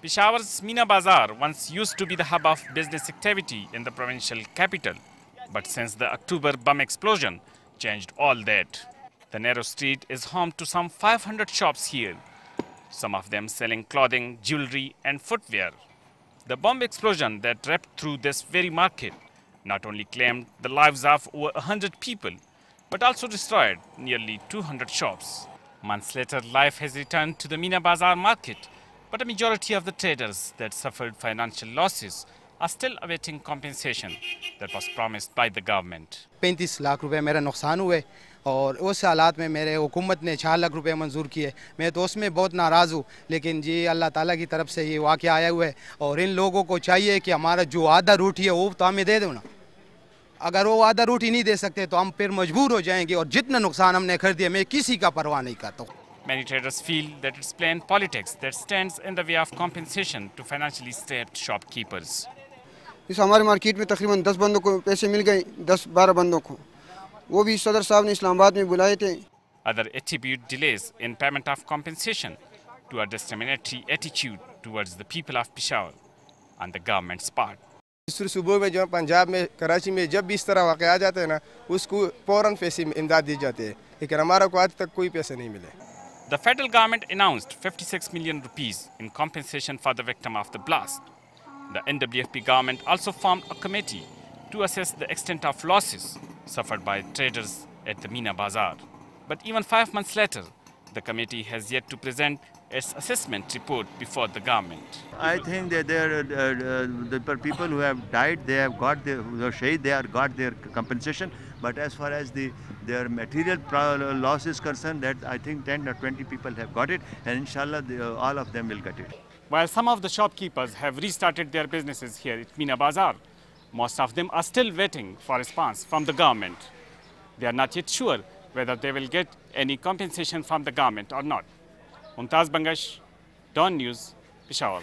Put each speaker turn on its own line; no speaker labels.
Peshawar's Meena Bazar once used to be the hub of business activity in the provincial capital. But since the October bomb explosion changed all that. The narrow street is home to some 500 shops here, some of them selling clothing, jewelry and footwear. The bomb explosion that ripped through this very market not only claimed the lives of over 100 people, but also destroyed nearly 200 shops. Months later, life has returned to the Meena Bazar market, but a majority of the traders that suffered financial losses are still awaiting compensation that was promised by the government.
35 lakh रुपए मेरा नुकसान हुए और उस हालात में मेरे हुकूमत ने 4 लाख रुपए मंजूर किए। मैं तो उसमें बहुत नाराज़ हूँ, लेकिन जी अल्लाह ताला की तरफ से ये वाक़या आया हुआ है और इन लोगों को चाहिए कि हमारा जो आधा रोटी है वो तो हमें दे दो ना। अगर वो आधा रोटी नहीं दे सकते तो हम फिर मजबूर हो जाएंगे और जितना नुकसान हमने कर दिया मैं किसी का परवाह नहीं करता हूँ।
Many traders feel that it's plain politics that stands in the way of compensation to financially strapped shopkeepers.
इस हमारे मार्केट में तकरीबन 10 बंदों को पैसे मिल गए, 10-12 बंदों को, वो भी सदर साहब ने इस्लामाबाद में बुलाए थे।
Other attribute delays in payment of compensation to a discriminatory attitude towards the people of Peshawar on the government's part.
सुबह में जो पंजाब में कराची में जब भी इस तरह वाक़या आ जाते हैं ना, उसको फ़ौरन पैसे इमदाद दी जाती है, लेकिन हमारा को आज तक कोई पैसे नहीं मिले।
The federal government announced 56 million rupees in compensation for the victim of the blast. The NWFP government also formed a committee to assess the extent of losses suffered by traders at the Meena Bazar. But even 5 months later, the committee has yet to present its assessment report before the government.
I think that the people who have died, they have got their shaheed, they have got their compensation. But as far as their material loss is concerned, that I think 10 or 20 people have got it, and inshallah all of them will get it.
While some of the shopkeepers have restarted their businesses here at Meena Bazar, most of them are still waiting for a response from the government. They are not yet sure whether they will get any compensation from the government or not. Mumtaz Bangash, Dawn News, Peshawar.